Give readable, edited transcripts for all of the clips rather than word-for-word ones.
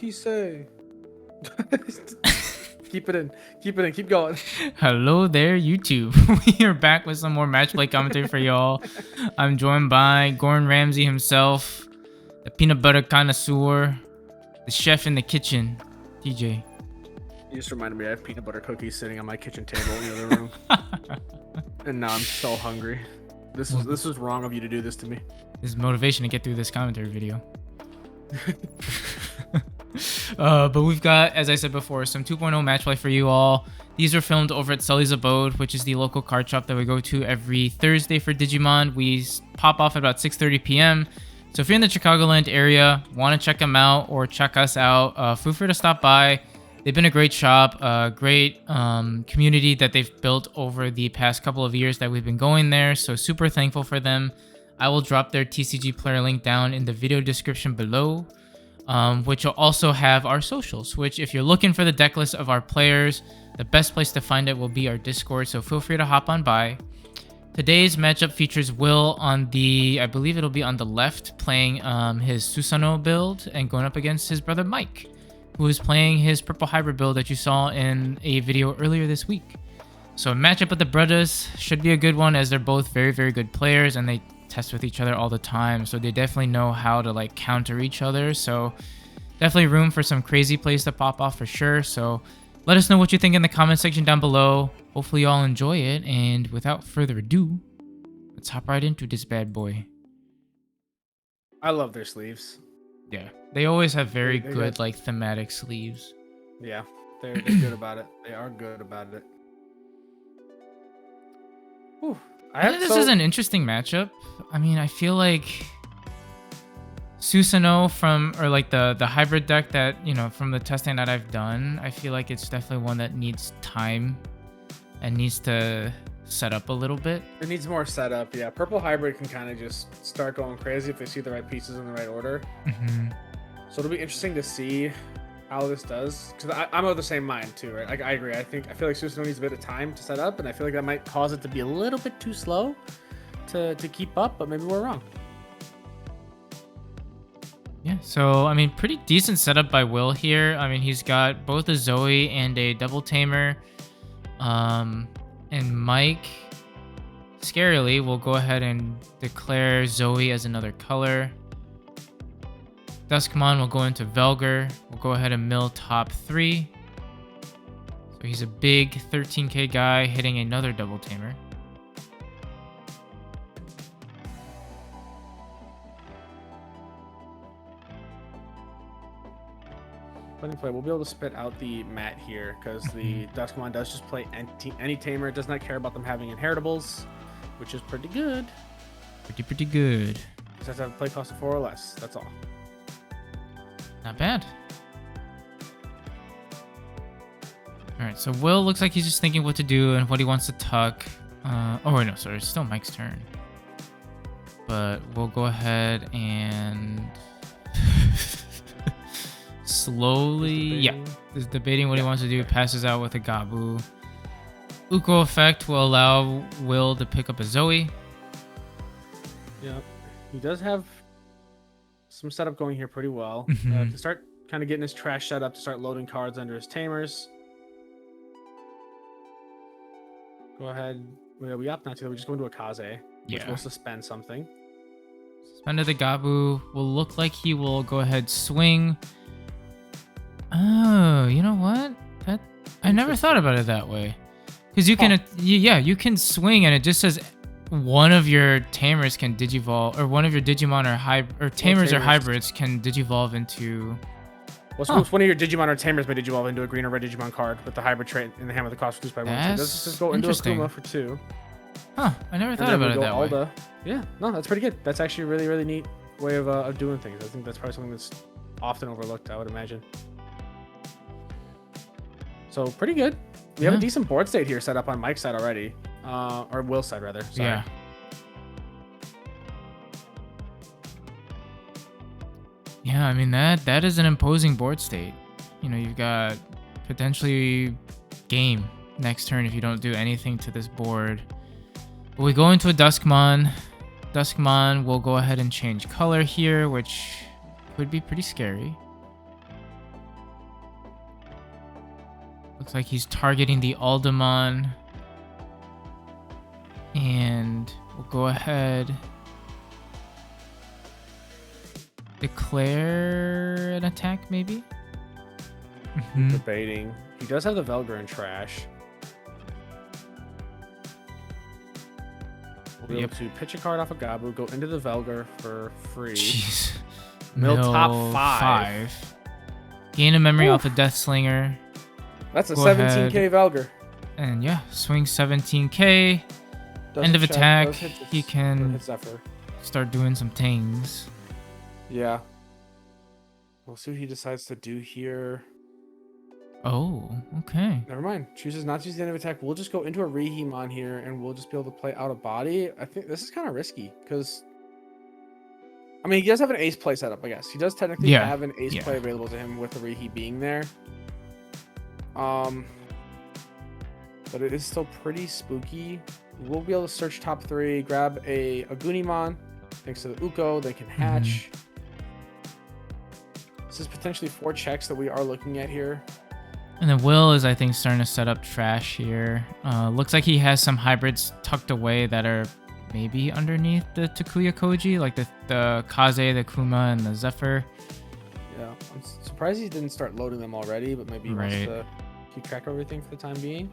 he say? Keep it in. Keep it in. Keep going. Hello there, YouTube. We are back with some more matchplay commentary for y'all. I'm joined by Gordon Ramsay himself, the peanut butter connoisseur, the chef in the kitchen, TJ. You just reminded me I have peanut butter cookies sitting on my kitchen table in the other room. And now I'm so hungry. This was wrong of you to do this to me. This is motivation to get through this commentary video. But we've got, as I said before, some 2.0 Matchplay for you all. These are filmed over at Sully's Abode, which is the local card shop that we go to every Thursday for Digimon. We pop off at about 6:30 p.m. So if you're in the Chicagoland area, want to check them out or check us out, feel free to stop by. They've been a great shop, a great community that they've built over the past couple of years that we've been going there. So super thankful for them. I will drop their TCG player link down in the video description below, which will also have our socials, which if you're looking for the deck list of our players, the best place to find it will be our Discord. So feel free to hop on by. Today's matchup features Will on the, I believe it'll be on the left, playing his Susano build and going up against his brother Mike, who is playing his purple hybrid build that you saw in a video earlier this week. So a matchup with the brothers should be a good one, as they're both very, very good players and they test with each other all the time. So they definitely know how to like counter each other. So definitely room for some crazy plays to pop off for sure. So let us know what you think in the comment section down below. Hopefully you all enjoy it. And without further ado, let's hop right into this bad boy. I love their sleeves. Yeah, they always have very They good got- like thematic sleeves. Yeah, they're good about it. They are good about it. Whew. I think this is an interesting matchup. I mean, I feel like Susano or like the hybrid deck that, you know, from the testing that I've done, I feel like it's definitely one that needs time and needs to set up a little bit. It needs more setup. Yeah, purple hybrid can kind of just start going crazy if they see the right pieces in the right order. So it'll be interesting to see how this does, because I'm of the same mind too, right? I agree. I feel like Susano needs a bit of time to set up, and I feel like that might cause it to be a little bit too slow to keep up, but maybe we're wrong. Yeah, so I mean, pretty decent setup by Will here. I mean, he's got both a Zoe and a double tamer. And Mike, scarily, will go ahead and declare Zoe as another color. Duskmon will go into Velgar. We'll go ahead and mill top 3. So he's a big 13k guy hitting another double tamer. Funny play. We'll be able to spit out the mat here, because the Duskmon does just play any tamer. It does not care about them having inheritables, which is pretty good. Pretty good. Just have to have a play cost of 4 or less. That's all. Not bad. Alright, so Will looks like he's just thinking what to do and what he wants to tuck. Oh wait, no, sorry, it's still Mike's turn. But we'll go ahead and slowly, is debating what he wants to do. Passes out with a Gabu. Uko effect will allow Will to pick up a Zoe. Yeah, he does have some setup going here pretty well. To start kind of getting his trash set up to start loading cards under his tamers. Go ahead. We opt not to. We just go into a Kaze, which will suspend something. Suspended the Gabu. Will look like he will go ahead swing. Oh, you know what? I never thought about it that way. Because you can, you can swing and it just says one of your tamers can digivolve, or one of your Digimon or tamers or hybrids can digivolve into. Well, one of your Digimon or tamers may digivolve into a green or red Digimon card with the hybrid trait in the hand with the cost reduced by 1. So it does just go into a Kuma for 2. Huh, I never thought about it that way. Yeah, no, that's pretty good. That's actually a really, really neat way of doing things. I think that's probably something that's often overlooked, I would imagine. So pretty good. We have a decent board state here set up on Mike's side already. Or Will's side, rather. Sorry. Yeah. Yeah, I mean, that is an imposing board state. You know, you've got potentially game next turn if you don't do anything to this board. But we go into a Duskmon. Duskmon will go ahead and change color here, which could be pretty scary. Looks like he's targeting the Alderman. And we'll go ahead. Declare an attack, maybe? Debating. He does have the Velgar in trash. We'll be able to pitch a card off of Gabu, go into the Velgar for free. Jeez. Mill top 5. Gain a memory off a Death Slinger. That's a 17k Velgar. And yeah, swing 17k. End of attack. He can start doing some things. Yeah. We'll see what he decides to do here. Oh, okay. Never mind. Chooses not to use the end of attack. We'll just go into a Rehemon here, and we'll just be able to play out of body. I think this is kind of risky, because... I mean, he does have an ace play set up, I guess. He does technically have an ace play available to him with the Rehe being there. But it is still pretty spooky. We'll be able to search top 3, grab a Agunimon, thanks to the Uko, they can hatch. This is potentially 4 checks that we are looking at here. And then Will is, I think, starting to set up trash here. Looks like he has some hybrids tucked away that are maybe underneath the Takuya Koji, like the Kaze, the Kuma, and the Zephyr. Yeah, I'm surprised he didn't start loading them already, but maybe he wants to keep track of everything for the time being.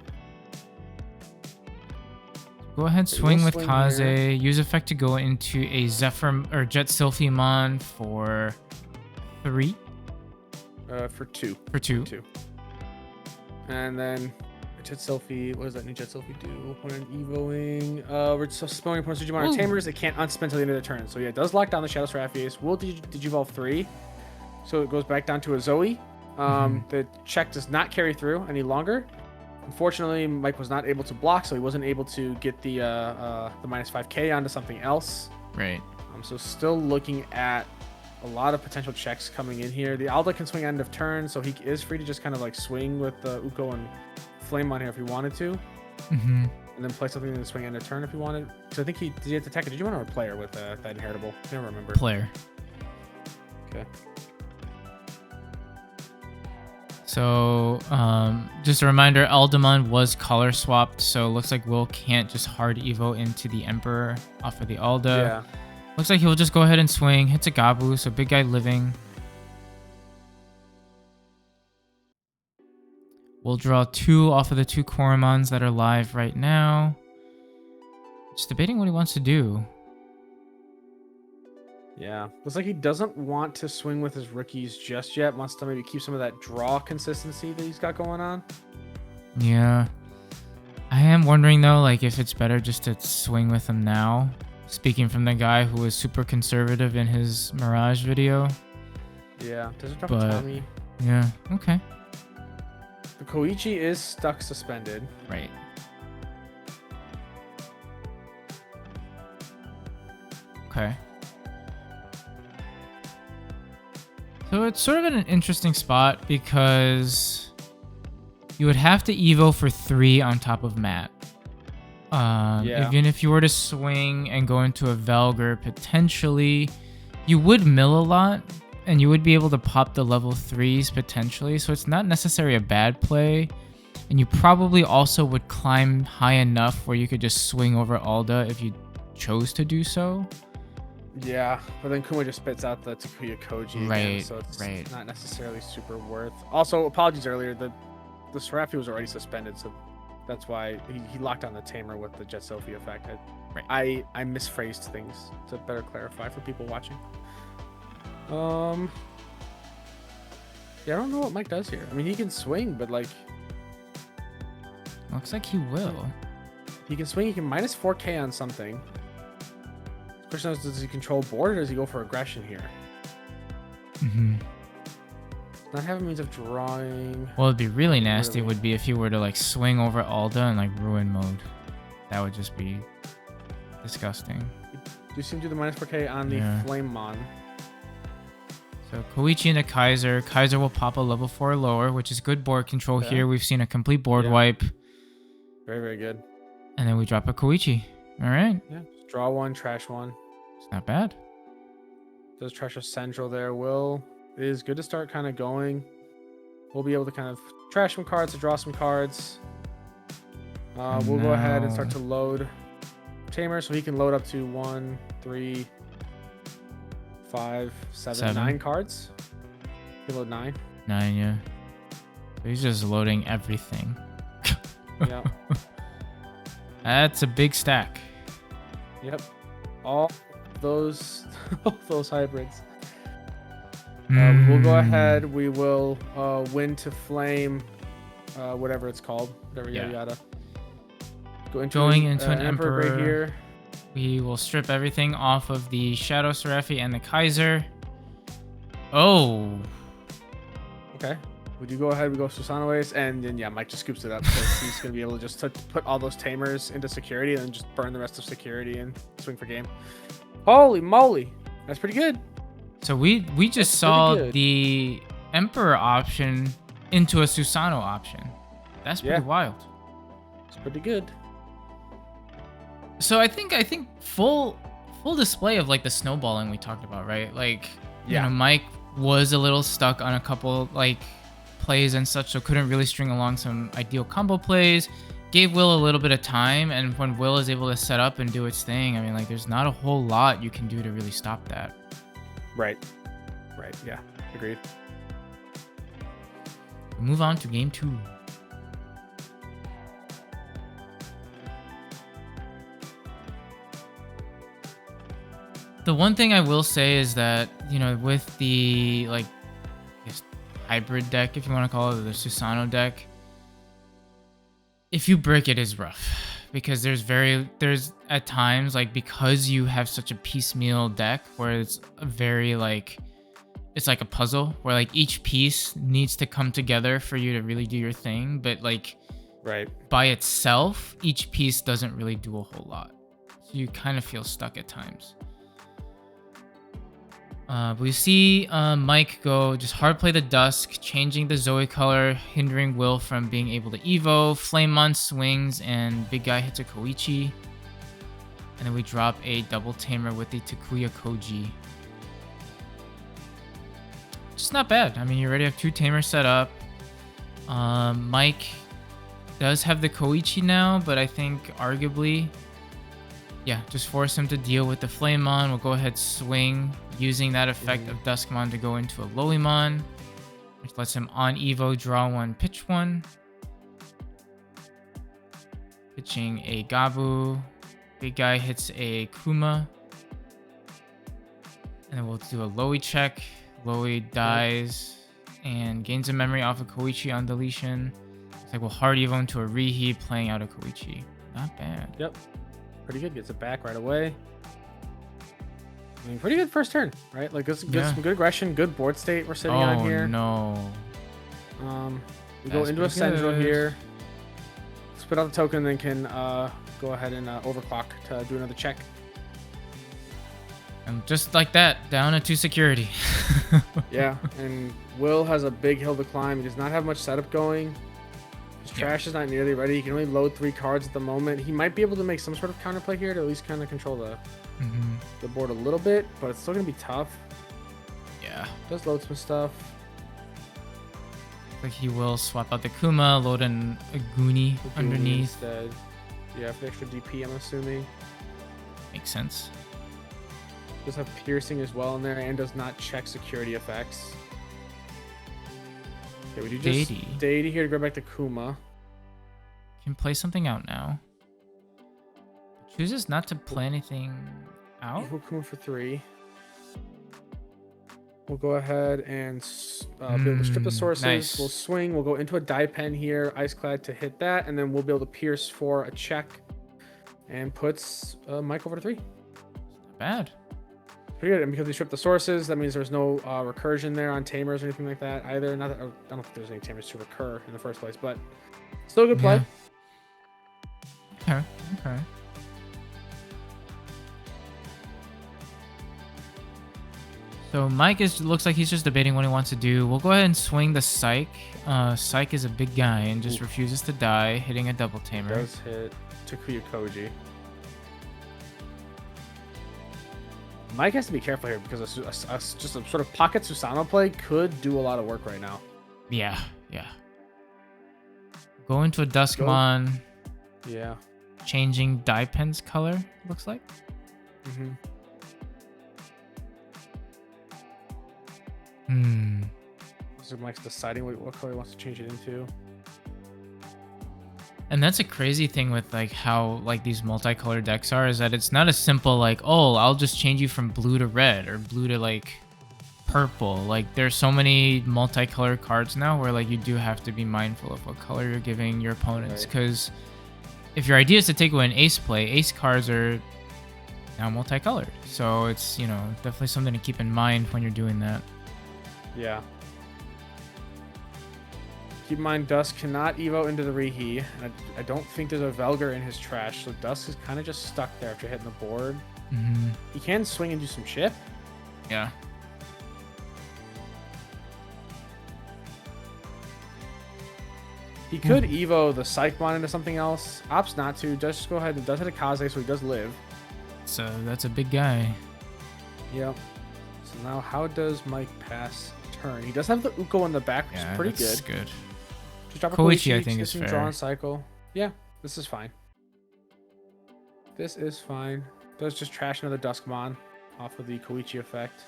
Go ahead, swing with Kaze. Here. Use effect to go into a Zephyr or Jet Sylphiamon for 3. For 2. For 2. And then Jet Sylphie, what does that new Jet Sylphie do? When an Evoing, we're spelling opponent's Digimon or Tamers, it can't unspend until the end of the turn. So yeah, it does lock down the Shadow Seraphius. Will Digivolve 3. So it goes back down to a Zoe. The check does not carry through any longer. Unfortunately, Mike was not able to block, so he wasn't able to get the minus 5k onto something else. Right. So still looking at a lot of potential checks coming in here. The Alda can swing end of turn, so he is free to just kind of like swing with the Uko and Flame on here if he wanted to. And then play something in the swing end of turn if he wanted. So I think did he have to attack a Digimon or a player with that inheritable? I never remember. Player. Okay. So, just a reminder, Alderman was color swapped, so it looks like Will can't just hard Evo into the Emperor off of the Alda. Yeah. Looks like he'll just go ahead and swing. Hits a Gabu, so big guy living. We'll draw 2 off of the 2 Koromons that are live right now. Just debating what he wants to do. Yeah, looks like he doesn't want to swing with his rookies just yet. Wants to maybe keep some of that draw consistency that he's got going on. Yeah. I am wondering, though, like if it's better just to swing with him now. Speaking from the guy who was super conservative in his Mirage video. Yeah, Desert Tommy. Yeah, okay. The Koichi is stuck suspended. Right. Okay. So it's sort of in an interesting spot because you would have to Evo for 3 on top of Matt. Even if you were to swing and go into a Velgar, potentially you would mill a lot and you would be able to pop the level 3s potentially. So it's not necessarily a bad play. And you probably also would climb high enough where you could just swing over Alda if you chose to do so. Yeah, but then Kuma just spits out the Takuya Koji again, so it's not necessarily super worth. Also, apologies earlier, the Seraphi was already suspended, so that's why he locked on the Tamer with the Jet Sylphie effect. I misphrased things to better clarify for people watching. Yeah, I don't know what Mike does here. I mean, he can swing, but like... Looks like he will. He can swing, he can minus 4k on something. The question is, does he control board or does he go for aggression here? Not have a means of drawing. Well, it'd be really nasty would be if he were to like swing over Alda in like ruin mode. That would just be disgusting. You seem to do the minus 4k on the Flamemon. So Koichi into Kaiser. Kaiser will pop a level 4 lower, which is good board control here. We've seen a complete board wipe. Very, very good. And then we drop a Koichi. All right. Yeah. Draw 1, trash 1. It's not bad. Does trash a central there. Will is good to start kind of going. we'll be able to kind of trash some cards to draw some cards. We'll go ahead and start to load Tamer, so he can load up to 1, 3, 5, 7, 9 cards. He load 9. 9, yeah. So he's just loading everything. Yeah. That's a big stack. Yep. All those hybrids. We'll go ahead. We will win to flame, whatever it's called. Whatever, yada yada. Going into an Emperor right here. We will strip everything off of the Shadow Seraphi and the Kaiser. Oh. Okay. Would you go ahead? We go Susanoomon, and then yeah, Mike just scoops it up because he's gonna be able to just put all those Tamers into security and then just burn the rest of security and swing for game. Holy moly, that's pretty good. So we just saw the Emperor option into a Susano option. That's pretty wild. It's pretty good. So I think full display of like the snowballing we talked about, right? Like, you know, Mike was a little stuck on a couple like plays and such, so couldn't really string along some ideal combo plays. Gave Will a little bit of time, and when Will is able to set up and do its thing, I mean, like, there's not a whole lot you can do to really stop that. Right. Yeah. Agreed. Move on to game 2. The one thing I will say is that, you know, with the, like, I guess, hybrid deck, if you want to call it, the Susano deck, if you brick it is rough. Because there's at times, like, because you have such a piecemeal deck where it's very, like, it's like a puzzle where, like, each piece needs to come together for you to really do your thing. But, like, by itself, each piece doesn't really do a whole lot. So you kind of feel stuck at times. We see Mike go just hard play the Dusk, changing the Zoe color, hindering Will from being able to Evo. Flamemon swings, and big guy hits a Koichi. And then we drop a double Tamer with the Takuya Koji. Just not bad. I mean, you already have 2 Tamers set up. Mike does have the Koichi now, but I think arguably, yeah, just force him to deal with the Flamemon. We'll go ahead swing, using that effect of Duskmon to go into a Lolymon, which lets him on Evo draw 1, pitch 1. Pitching a Gabu. Big guy hits a Kuma. And then we'll do a Loey check. Loey dies and gains a memory off of Koichi on deletion. It's like we'll hard Evo into a Rihi, playing out a Koichi. Not bad. Yep. Pretty good. Gets it back right away. I mean, pretty good first turn, right? Like, some good aggression, good board state we're sitting on here. Oh, no. We go into a Sendro here. Spit out the token, then can go ahead and overclock to do another check. And just like that, down to 2 security. Yeah, and Will has a big hill to climb. He does not have much setup going. His trash is not nearly ready. He can only load 3 cards at the moment. He might be able to make some sort of counterplay here to at least kind of control the board a little bit, but it's still going to be tough. Yeah. Does load some stuff. Like he will swap out the Kuma, load in a Goonie underneath. Instead. Yeah, for extra DP, I'm assuming. Makes sense. Does have piercing as well in there, and does not check security effects. Okay, we do just Deity here to go back to Kuma. Can play something out now. Chooses not to play anything out. We'll Kuma for 3. We'll go ahead and be able to strip the sources. Nice. We'll swing. We'll go into a Die Pen here, Ice Clad to hit that, and then we'll be able to pierce for a check, and puts Mike over to 3. Not bad. Pretty good. And because we stripped the sources, that means there's no recursion there on Tamers or anything like that either. Not that, I don't think there's any Tamers to recur in the first place, but still a good play. Yeah. Okay. So Mike looks like he's just debating what he wants to do. We'll go ahead and swing the Psych. Psych is a big guy and just refuses to die, hitting a double Tamer. Does hit Takuya Koji. Mike has to be careful here because just a sort of pocket Susano play could do a lot of work right now. Yeah, Yeah. Go into a Duskmon. Yeah. Changing dye pen's color, looks like. So Mike's deciding what color he wants to change it into. And that's a crazy thing with like how like these multicolored decks are, is that it's not a simple like, oh, I'll just change you from blue to red or blue to like purple. Like there's so many multicolored cards now where like you do have to be mindful of what color you're giving your opponents, because if your idea is to take away an ace play, ace cards are now multicolored. So it's, you know, definitely something to keep in mind when you're doing that. Yeah. Keep in mind, Dusk cannot evo into the Rehi. And I don't think there's a Velgar in his trash, so Dusk is kind of just stuck there after hitting the board. He can swing and do some chip. Yeah. He could evo the Psychmon into something else. Opts not to. Does just go ahead and does hit a Kaze, so he does live. So that's a big guy. Yep. So now how does Mike pass turn? He does have the Uko in the back, which is pretty good. Good. Just drop a Koichi, I Koichi, think, get is some fair. draw and cycle. Yeah, this is fine. This is fine. Does just trash another Duskmon off of the Koichi effect.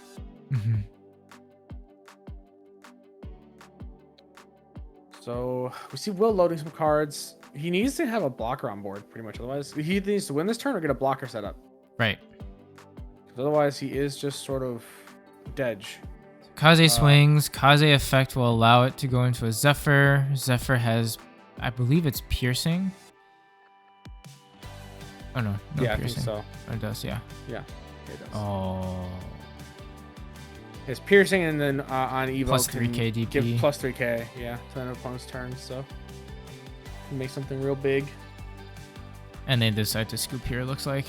So we see Will loading some cards. He needs to have a blocker on board, pretty much. Otherwise, he needs to win this turn or get a blocker set up. Right. Because otherwise, he is just sort of dead. Kaze swings. Kaze effect will allow it to go into a Zephyr. Zephyr has, I believe it's piercing. Oh no, no Yeah, piercing. I think so. Oh, it does, yeah. Yeah, it does. Oh. His piercing, and then on Evo Plus can 3k DP. give plus 3k, yeah, to an opponent's turn. So can make something real big. And they decide to scoop here, it looks like.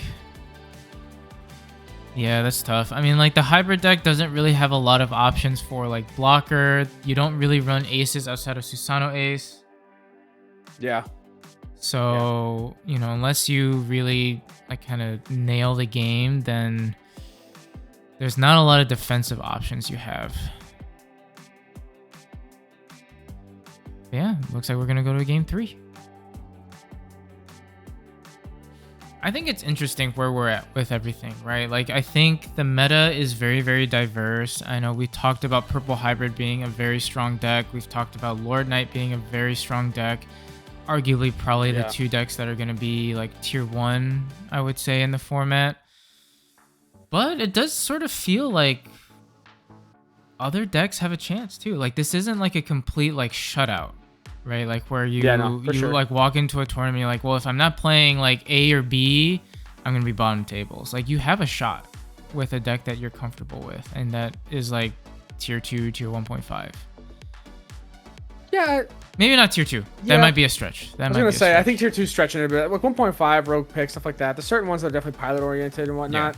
Yeah, that's tough. I mean, like, the hybrid deck doesn't really have a lot of options for, like, blocker. You don't really run aces outside of Susano Ace. Yeah. So, you know, unless you really, like, kind of nail the game, then there's not a lot of defensive options you have. Yeah, looks like we're going to go to game 3. I think it's interesting where we're at with everything, right? Like, I think the meta is very, very diverse. I know we talked about Purple Hybrid being a very strong deck. We've talked about Lord Knight being a very strong deck. Arguably, probably the two decks that are going to be, like, tier 1, I would say, in the format. But it does sort of feel like other decks have a chance, too. Like, this isn't, like, a complete, like, shutout. Right, like where you like walk into a tournament, you're like, well, if I'm not playing like A or B, I'm gonna be bottom tables. Like, you have a shot with a deck that you're comfortable with, and that is like tier 2, tier 1.5. Yeah, maybe not tier 2. That might be a stretch. I was gonna say, I think tier 2 is stretching it a bit. Like 1.5 rogue pick, stuff like that. There's certain ones that are definitely pilot oriented and whatnot.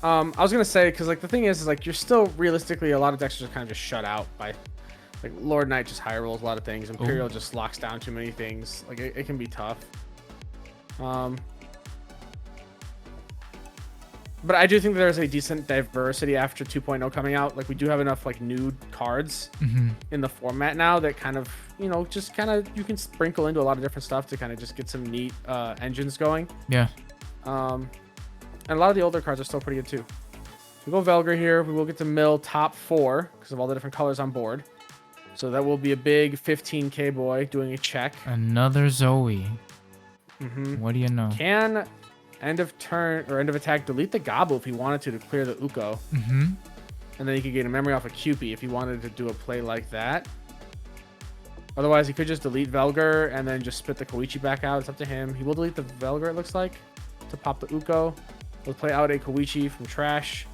I was gonna say, because like the thing is like you're still realistically, a lot of decks are just kind of just shut out by. Like, Lord Knight just high rolls a lot of things. Imperial just locks down too many things. Like, it can be tough. But I do think there's a decent diversity after 2.0 coming out. Like, we do have enough, like, new cards in the format now that kind of, you know, just kind of, you can sprinkle into a lot of different stuff to kind of just get some neat engines going. Yeah. And a lot of the older cards are still pretty good, too. So we go Velgar here. We will get to mill top 4 because of all the different colors on board. So that will be a big 15k boy doing a check. Another Zoe. What do you know? Can end of turn or end of attack delete the Gobble if he wanted to clear the Uko. And then he could gain a memory off of Cupid if he wanted to do a play like that. Otherwise, he could just delete Velgar and then just spit the Koichi back out. It's up to him. He will delete the Velgar, it looks like, to pop the Uko. We'll play out a Koichi from trash.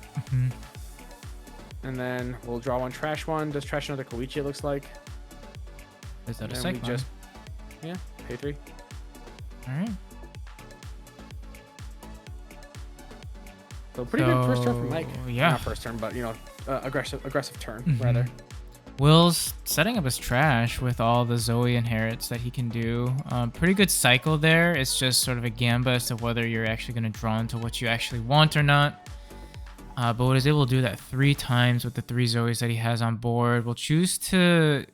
And then we'll draw one, trash one. Does trash another Koichi, it looks like. Is that a second? Psych? Yeah, pay 3. All right. So pretty good first turn for Mike. Yeah. Not first turn, but, you know, aggressive turn, rather. Will's setting up his trash with all the Zoe inherits that he can do. Pretty good cycle there. It's just sort of a gamba as to whether you're actually going to draw into what you actually want or not. But what is able to do that 3 times with the 3 Zoes that he has on board. We'll choose to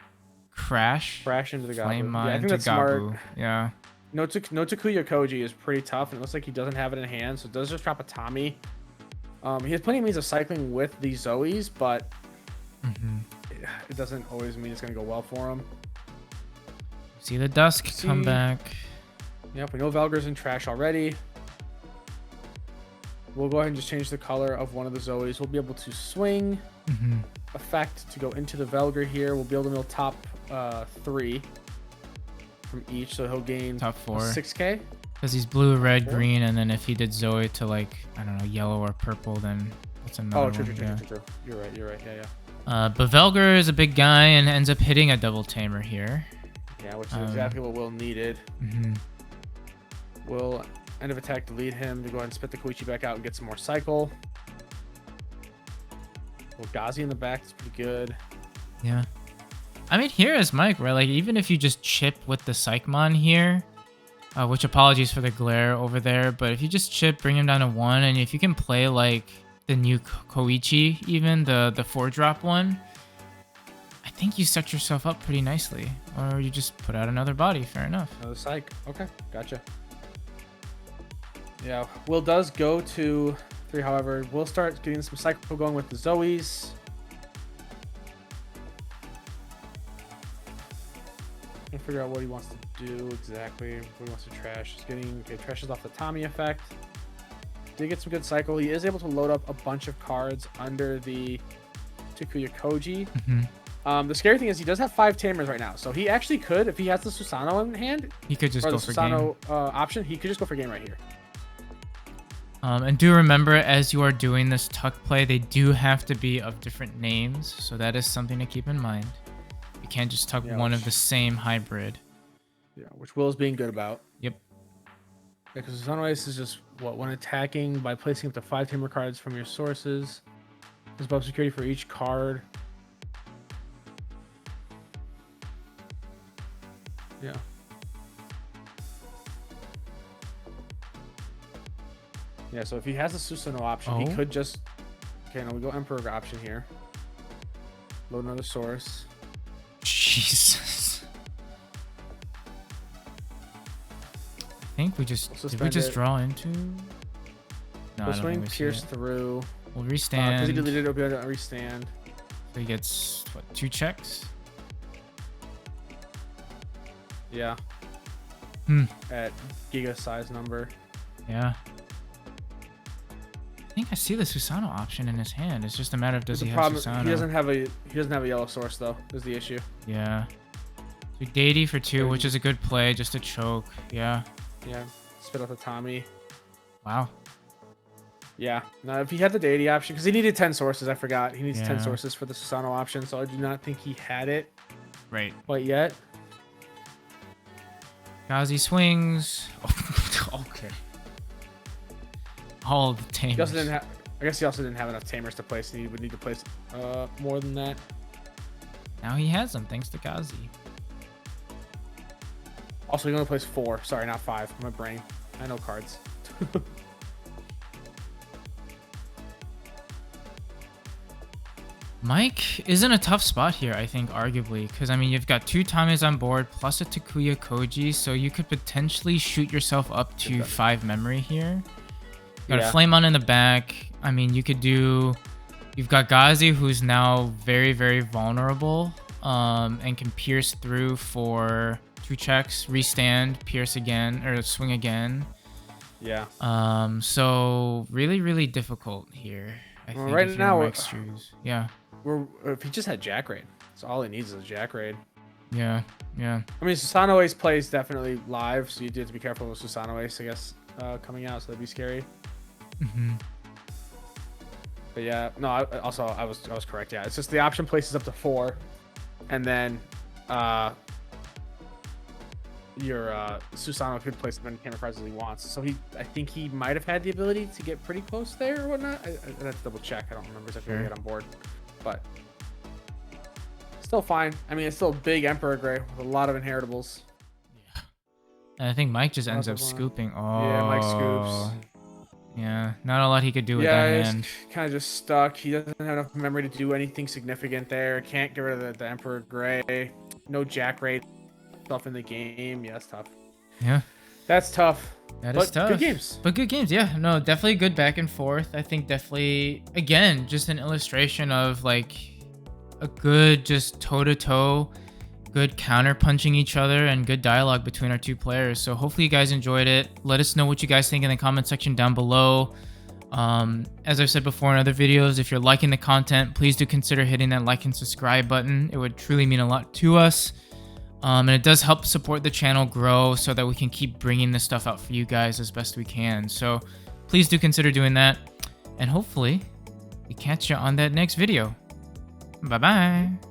Crash. Crash into the Flame Gabu. Mine Yeah, I think to that's smart. Gabu. Yeah. No Takuya Koji is pretty tough, and it looks like he doesn't have it in hand, so it does just drop a Tommy. He has plenty of means of cycling with the Zoes, but it doesn't always mean it's going to go well for him. See the Dusk come back. Yep, we know Velger's in trash already. We'll go ahead and just change the color of one of the Zoes. We'll be able to swing effect to go into the Velger here. We'll be able to mill top 3 from each, so he'll gain top 4 6k. Because he's blue, red, green, and then if he did Zoe to like, I don't know, yellow or purple, then that's another one. True. You're right. Yeah. But Velger is a big guy and ends up hitting a double tamer here. Yeah, which is exactly what Will needed. Will end of attack delete him to go ahead and spit the Koichi back out and get some more cycle. Well, Gazi in the back is pretty good. Yeah. I mean, here is Mike, right? Like, even if you just chip with the Psychmon here, which apologies for the glare over there, but if you just chip, bring him down to 1, and if you can play like the new Koichi, even the 4-drop one, I think you set yourself up pretty nicely. Or you just put out another body, fair enough. Another Psych. Okay, gotcha. Yeah, Will does go to 3, however. We'll start getting some cycle going with the Zoes. Can't figure out what he wants to do exactly. What he wants to trash. He's getting trashes off the Tommy effect. Did get some good cycle. He is able to load up a bunch of cards under the Takuya Koji. The scary thing is he does have 5 tamers right now, so he actually could, if he has the Susano in hand, he could just go for Susano game. Option, he could just go for game right here. And do remember, as you are doing this tuck play, they do have to be of different names, so that is something to keep in mind. You can't just tuck one of the same hybrid. Yeah, which Will is being good about. Yep. Because Susano Ace is just, when attacking by placing up to 5 tamer cards from your sources. There's buff security for each card. Yeah. Yeah, so if he has a Susano option, he could just... Okay, now we go Emperor option here. Load another source. Jesus. I think we just... Did we just draw into... No, we'll swing, pierce through. We'll restand. Because he deleted it, we'll be able to restand. So he gets, what, 2 checks? Yeah. At giga size number. Yeah. I think I see the Susano option in his hand. It's just a matter of does he have Susano. He doesn't have a yellow source though, is the issue. Yeah. So Deity for 2, which is a good play, just to choke. Yeah. Yeah. Spit out the Tommy. Wow. Yeah. Now if he had the Deity option, because he needed 10 sources, I forgot. He needs 10 sources for the Susano option, so I do not think he had it quite yet. Gazi swings. Okay. All the tamers. He also didn't have, I guess he also didn't have enough tamers to place, and he would need to place more than that. Now he has them, thanks to Gazi. Also, he only plays 4. Sorry, not 5. My brain. I know cards. Mike is in a tough spot here, I think, arguably. Because, I mean, you've got 2 Tommies on board, plus a Takuya Koji, so you could potentially shoot yourself up to 5 memory here. You got a Flame On in the back. I mean, you could do... You've got Gazi, who's now very, very vulnerable, and can pierce through for 2 checks, restand, pierce again, or swing again. Yeah. So, really, really difficult here, I think, right now, Mike's shoes. Yeah. If he just had Jack Raid, so all he needs is a Jack Raid. Yeah. I mean, Susano Ace plays definitely live, so you do have to be careful with Susano Ace, I guess, coming out, so that'd be scary. But yeah, no. I was correct. Yeah, it's just the option places up to 4, and then your Susano could place as many camera cards as he wants. So I think he might have had the ability to get pretty close there or whatnot. I'd have to double check. I don't remember exactly how to get on board, but still fine. I mean, it's still a big Emperor Gray with a lot of inheritables. Yeah, and I think Mike just ends up scooping. Oh, yeah, Mike scoops. Yeah, not a lot he could do with that hand. He's kind of just stuck. He doesn't have enough memory to do anything significant there. Can't get rid of the Emperor Gray. no jack rate stuff in the game. Yeah, that's tough. Yeah. That's tough. That is tough. Good games. But good games, yeah. No, definitely good back and forth. I think definitely, again, just an illustration of like a good just toe-to-toe, good counter punching each other and good dialogue between our two players. So hopefully you guys enjoyed it. Let us know what you guys think in the comment section down below. As I've said before in other videos, if you're liking the content, please do consider hitting that like and subscribe button. It would truly mean a lot to us. And it does help support the channel grow so that we can keep bringing this stuff out for you guys as best we can. So please do consider doing that. And hopefully we catch you on that next video. Bye-bye.